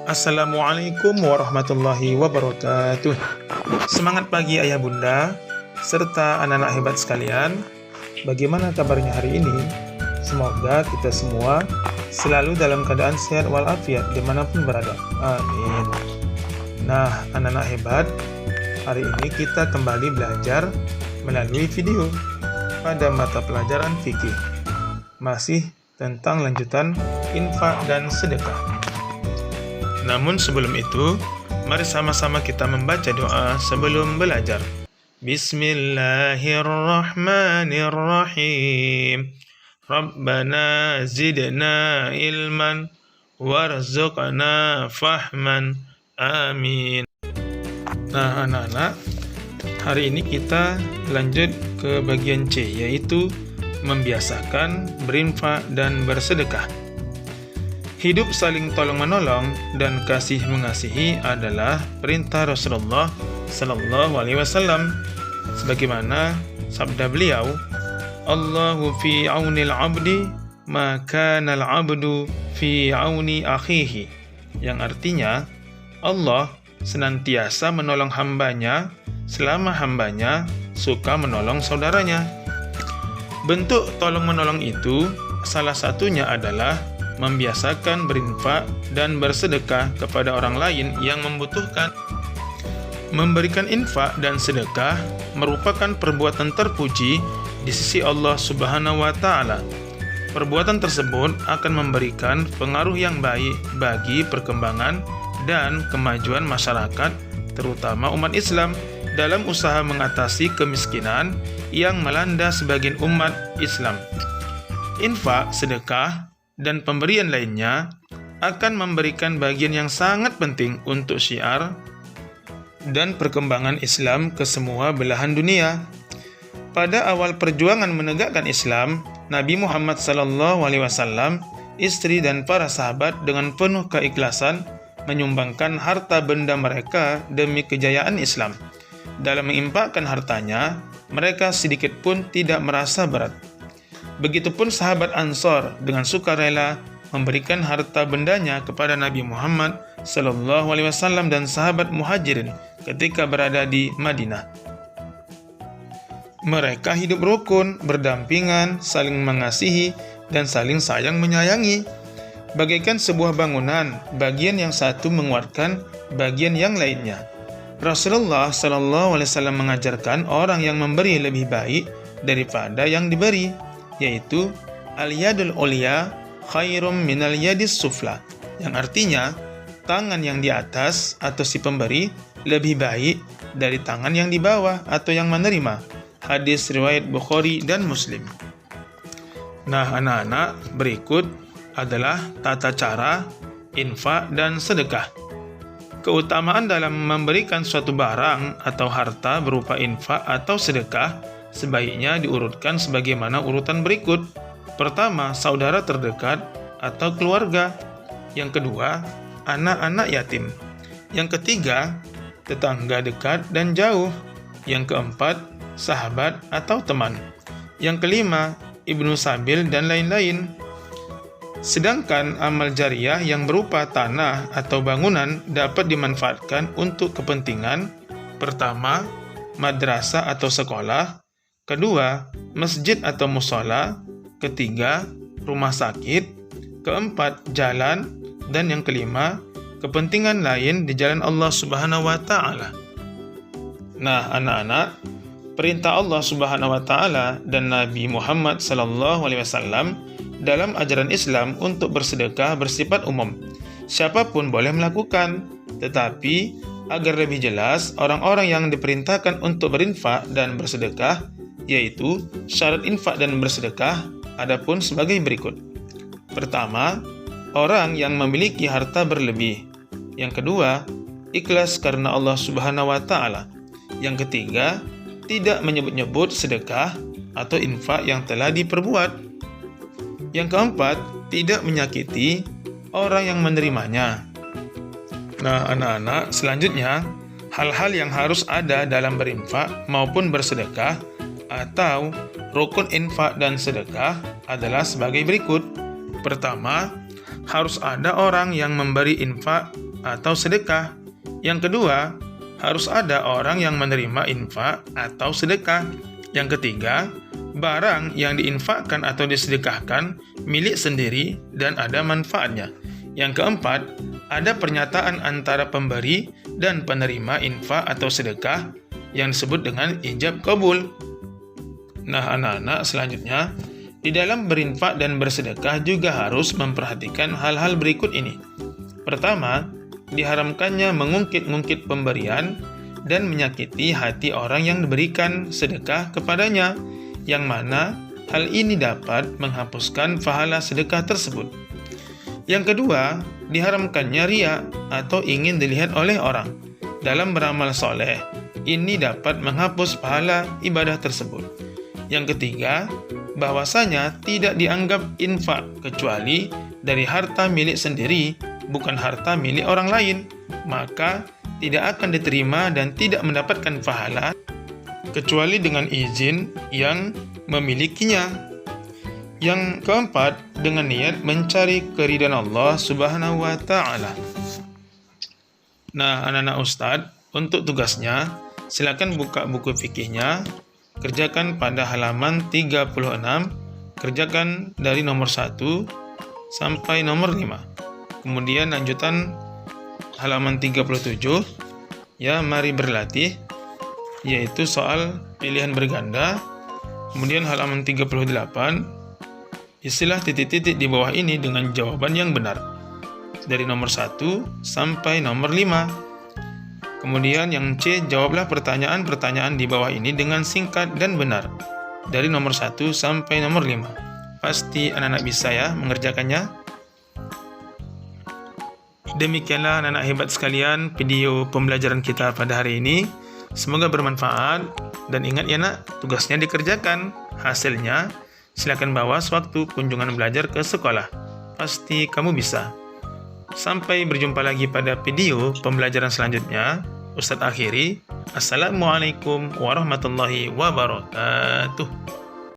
Assalamualaikum warahmatullahi wabarakatuh. Semangat pagi ayah bunda, serta anak-anak hebat sekalian. Bagaimana kabarnya hari ini? Semoga kita semua selalu dalam keadaan sehat walafiat dimanapun berada. Amin. Nah, anak-anak hebat, hari ini kita kembali belajar melalui video pada mata pelajaran fikih. Masih tentang lanjutan infak dan sedekah. Namun sebelum itu, mari sama-sama kita membaca doa sebelum belajar. Bismillahirrahmanirrahim. Rabbana zidna ilman warzuqna fahman. Amin. Nah, anak-anak, hari ini kita lanjut ke bagian C, yaitu membiasakan berinfak dan bersedekah. Hidup saling tolong-menolong dan kasih mengasihi adalah perintah Rasulullah Sallallahu Alaihi Wasallam. Sebagaimana sabda beliau, Allahu fi aunil abdi, maka nal abdu fi auni akhihi. Yang artinya, Allah senantiasa menolong hambanya selama hambanya suka menolong saudaranya. Bentuk tolong-menolong itu salah satunya adalah membiasakan berinfak dan bersedekah kepada orang lain yang membutuhkan. Memberikan infak dan sedekah merupakan perbuatan terpuji di sisi Allah Subhanahu wa Ta'ala. Perbuatan tersebut akan memberikan pengaruh yang baik bagi perkembangan dan kemajuan masyarakat, terutama umat Islam, dalam usaha mengatasi kemiskinan yang melanda sebagian umat Islam. Infak, sedekah, dan pemberian lainnya akan memberikan bagian yang sangat penting untuk syiar dan perkembangan Islam ke semua belahan dunia. Pada awal perjuangan menegakkan Islam, Nabi Muhammad SAW, istri dan para sahabat dengan penuh keikhlasan menyumbangkan harta benda mereka demi kejayaan Islam. Dalam menginfakkan hartanya, mereka sedikit pun tidak merasa berat. Begitupun sahabat Ansor dengan sukarela memberikan harta bendanya kepada Nabi Muhammad SAW dan sahabat Muhajirin ketika berada di Madinah. Mereka hidup rukun, berdampingan, saling mengasihi, dan saling sayang menyayangi. Bagaikan sebuah bangunan, bagian yang satu menguatkan bagian yang lainnya. Rasulullah SAW mengajarkan orang yang memberi lebih baik daripada yang diberi, yaitu al-yadul ulya khairum minal yadis sufla, yang artinya tangan yang di atas atau si pemberi lebih baik dari tangan yang di bawah atau yang menerima. Hadis riwayat Bukhari dan Muslim. Nah, anak-anak, berikut adalah tata cara infak dan sedekah. Keutamaan dalam memberikan suatu barang atau harta berupa infak atau sedekah sebaiknya diurutkan sebagaimana urutan berikut. Pertama, saudara terdekat atau keluarga. Yang kedua, anak-anak yatim. Yang ketiga, tetangga dekat dan jauh. Yang keempat, sahabat atau teman. Yang kelima, ibnu sabil dan lain-lain. Sedangkan amal jariah yang berupa tanah atau bangunan dapat dimanfaatkan untuk kepentingan: pertama, madrasah atau sekolah; kedua, masjid atau mushola; ketiga, rumah sakit; keempat, jalan; dan yang kelima, kepentingan lain di jalan Allah Subhanahu wa Ta'ala. Nah, anak-anak, perintah Allah Subhanahu wa Ta'ala dan Nabi Muhammad SAW dalam ajaran Islam untuk bersedekah bersifat umum. Siapapun boleh melakukan, tetapi agar lebih jelas, orang-orang yang diperintahkan untuk berinfak dan bersedekah, yaitu syarat infak dan bersedekah, adapun sebagai berikut. Pertama, orang yang memiliki harta berlebih. Yang kedua, ikhlas karena Allah Subhanahu wa Ta'ala. Yang ketiga, tidak menyebut-nyebut sedekah atau infak yang telah diperbuat. Yang keempat, tidak menyakiti orang yang menerimanya. Nah, anak-anak, selanjutnya, hal-hal yang harus ada dalam berinfak maupun bersedekah atau rukun infak dan sedekah adalah sebagai berikut. Pertama, harus ada orang yang memberi infak atau sedekah. Yang kedua, harus ada orang yang menerima infak atau sedekah. Yang ketiga, barang yang diinfakkan atau disedekahkan milik sendiri dan ada manfaatnya. Yang keempat, ada pernyataan antara pemberi dan penerima infak atau sedekah yang disebut dengan ijab kabul. Nah, anak-anak, selanjutnya, di dalam berinfak dan bersedekah juga harus memperhatikan hal-hal berikut ini. Pertama, diharamkannya mengungkit-ungkit pemberian dan menyakiti hati orang yang diberikan sedekah kepadanya, yang mana hal ini dapat menghapuskan pahala sedekah tersebut. Yang kedua, diharamkannya riya atau ingin dilihat oleh orang dalam beramal soleh. Ini dapat menghapus pahala ibadah tersebut. Yang ketiga, bahwasanya tidak dianggap infak kecuali dari harta milik sendiri, bukan harta milik orang lain, maka tidak akan diterima dan tidak mendapatkan pahala kecuali dengan izin yang memilikinya. Yang keempat, dengan niat mencari keridhaan Allah Subhanahu wa Ta'ala. Nah, anak-anak Ustadz, untuk tugasnya, silakan buka buku fikihnya, kerjakan pada halaman 36, kerjakan dari nomor 1 sampai nomor 5. Kemudian lanjutan halaman 37, ya mari berlatih, yaitu soal pilihan berganda. Kemudian halaman 38, isilah titik-titik di bawah ini dengan jawaban yang benar, dari nomor 1 sampai nomor 5. Kemudian yang C, jawablah pertanyaan-pertanyaan di bawah ini dengan singkat dan benar, dari nomor 1 sampai nomor 5. Pasti anak-anak bisa ya mengerjakannya. Demikianlah anak-anak hebat sekalian video pembelajaran kita pada hari ini. Semoga bermanfaat, dan ingat ya nak, tugasnya dikerjakan. Hasilnya silakan bawa sewaktu kunjungan belajar ke sekolah. Pasti kamu bisa. Sampai berjumpa lagi pada video pembelajaran selanjutnya. Ustadz akhiri. Assalamualaikum warahmatullahi wabarakatuh.